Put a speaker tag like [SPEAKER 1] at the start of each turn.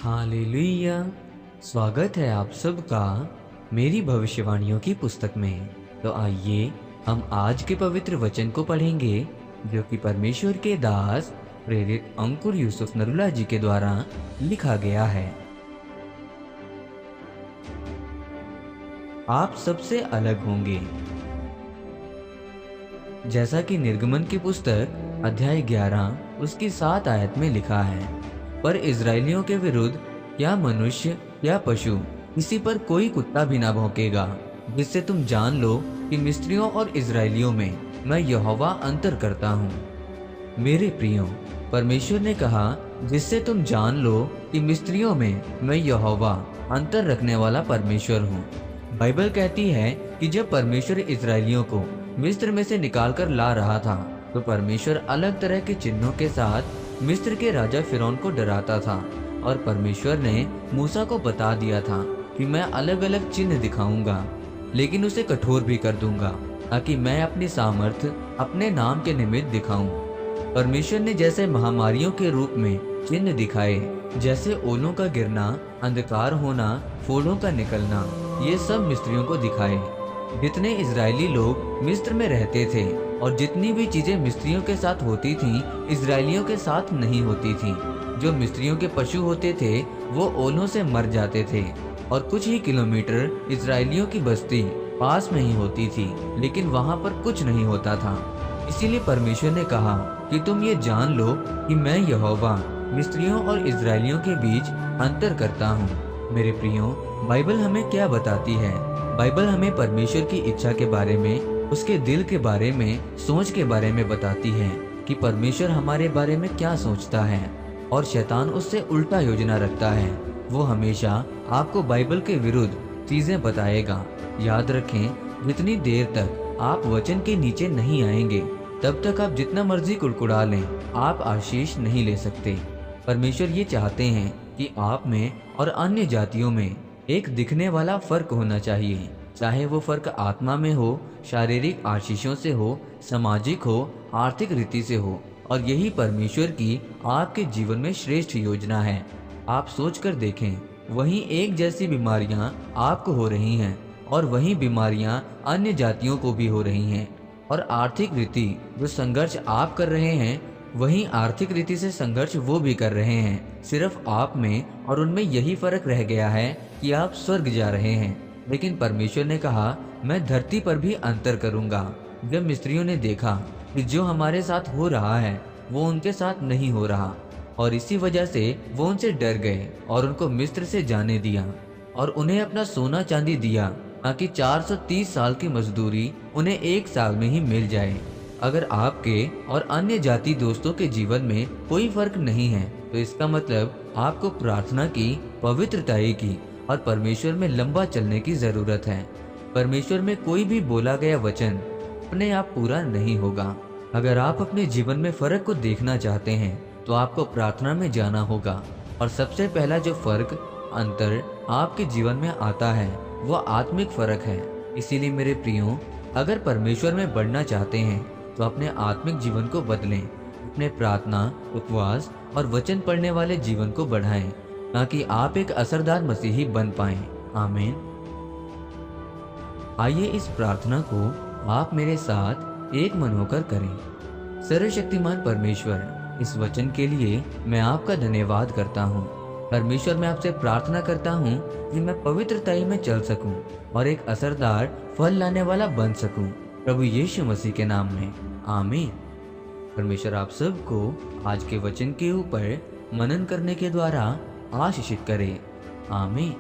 [SPEAKER 1] Hallelujah. स्वागत है आप सबका मेरी भविष्यवाणियों की पुस्तक में। तो आइए हम आज के पवित्र वचन को पढ़ेंगे जो कि परमेश्वर के दास प्रेरित अंकुर यूसुफ नरूला जी के द्वारा लिखा गया है। आप सबसे अलग होंगे। जैसा कि निर्गमन की पुस्तक अध्याय 11 उसकी 7 आयत में लिखा है, पर इजरायलियों के विरुद्ध या मनुष्य या पशु किसी पर कोई कुत्ता भी ना भौंकेगा, जिससे तुम जान लो कि मिस्रियों और इजरायलियों में मैं यहोवा अंतर करता हूँ। मेरे प्रियो, परमेश्वर ने कहा जिससे तुम जान लो कि मिस्रियों में मैं यहोवा अंतर रखने वाला परमेश्वर हूँ। बाइबल कहती है कि जब परमेश्वर इजरायलियों को मिस्र में से निकालकर ला रहा था तो परमेश्वर अलग तरह के चिन्हों के साथ मिस्र के राजा फिरौन को डराता था, और परमेश्वर ने मूसा को बता दिया था कि मैं अलग अलग चिन्ह दिखाऊंगा, लेकिन उसे कठोर भी कर दूंगा ताकि मैं अपनी सामर्थ्य अपने नाम के निमित्त दिखाऊं। परमेश्वर ने जैसे महामारियों के रूप में चिन्ह दिखाए, जैसे ओलों का गिरना, अंधकार होना, फोड़ों का निकलना, ये सब मिस्रियों को दिखाए। जितने इजरायली लोग मिस्र में रहते थे और जितनी भी चीजें मिस्रियों के साथ होती थीं, इजरायलियों के साथ नहीं होती थीं। जो मिस्रियों के पशु होते थे वो ओलों से मर जाते थे, और कुछ ही किलोमीटर इजरायलियों की बस्ती पास में ही होती थी, लेकिन वहां पर कुछ नहीं होता था। इसीलिए परमेश्वर ने कहा कि तुम ये जान लो कि मैं यहोवा मिस्रियों और इजरायलियों के बीच अंतर करता हूँ। मेरे प्रियो, बाइबल हमें क्या बताती है? बाइबल हमें परमेश्वर की इच्छा के बारे में, उसके दिल के बारे में, सोच के बारे में बताती है कि परमेश्वर हमारे बारे में क्या सोचता है, और शैतान उससे उल्टा योजना रखता है। वो हमेशा आपको बाइबल के विरुद्ध चीजें बताएगा। याद रखें, जितनी देर तक आप वचन के नीचे नहीं आएंगे तब तक आप जितना मर्जी कुड़कुड़ा लें, आप आशीष नहीं ले सकते। परमेश्वर ये चाहते हैं कि आप में और अन्य जातियों में एक दिखने वाला फर्क होना चाहिए, चाहे वो फर्क आत्मा में हो, शारीरिक आशीषों से हो, सामाजिक हो, आर्थिक रीति से हो। और यही परमेश्वर की आपके जीवन में श्रेष्ठ योजना है। आप सोच कर देखें, वहीं एक जैसी बीमारियां आपको हो रही हैं और वहीं बीमारियां अन्य जातियों को भी हो रही हैं। और आर्थिक रीति जो संघर्ष आप कर रहे हैं, वहीं आर्थिक रीति से संघर्ष वो भी कर रहे हैं। सिर्फ आप में और उनमें यही फर्क रह गया है कि आप स्वर्ग जा रहे हैं। लेकिन परमेश्वर ने कहा, मैं धरती पर भी अंतर करूंगा। जब मिस्रियों ने देखा कि जो हमारे साथ हो रहा है वो उनके साथ नहीं हो रहा, और इसी वजह से वो उनसे डर गए और उनको मिस्र से जाने दिया, और उन्हें अपना सोना चांदी दिया ताकि 430 साल की मजदूरी उन्हें 1 साल में ही मिल जाए। अगर आपके और अन्य जाति दोस्तों के जीवन में कोई फर्क नहीं है तो इसका मतलब आपको प्रार्थना की, पवित्रता की और परमेश्वर में लंबा चलने की जरूरत है। परमेश्वर में कोई भी बोला गया वचन अपने आप पूरा नहीं होगा। अगर आप अपने जीवन में फर्क को देखना चाहते हैं तो आपको प्रार्थना में जाना होगा, और सबसे पहला जो फर्क, अंतर आपके जीवन में आता है वो आत्मिक फर्क है। इसीलिए मेरे प्रियो, अगर परमेश्वर में बढ़ना चाहते हैं तो अपने आत्मिक जीवन को बदलें, अपने प्रार्थना, उपवास और वचन पढ़ने वाले जीवन को बढ़ाएं, ताकि आप एक असरदार मसीही बन पाएं। आमीन। आइए इस प्रार्थना को आप मेरे साथ एक मन होकर करें। सर्वशक्तिमान परमेश्वर, इस वचन के लिए मैं आपका धन्यवाद करता हूँ। परमेश्वर, मैं आपसे प्रार्थना करता हूँ कि मैं पवित्रता में चल सकूं और एक असरदार फल लाने वाला बन सकूं, प्रभु यीशु मसीह के नाम में, आमीन। परमेश्वर आप सबको आज के वचन के ऊपर मनन करने के द्वारा आशीषित करे, आमीन।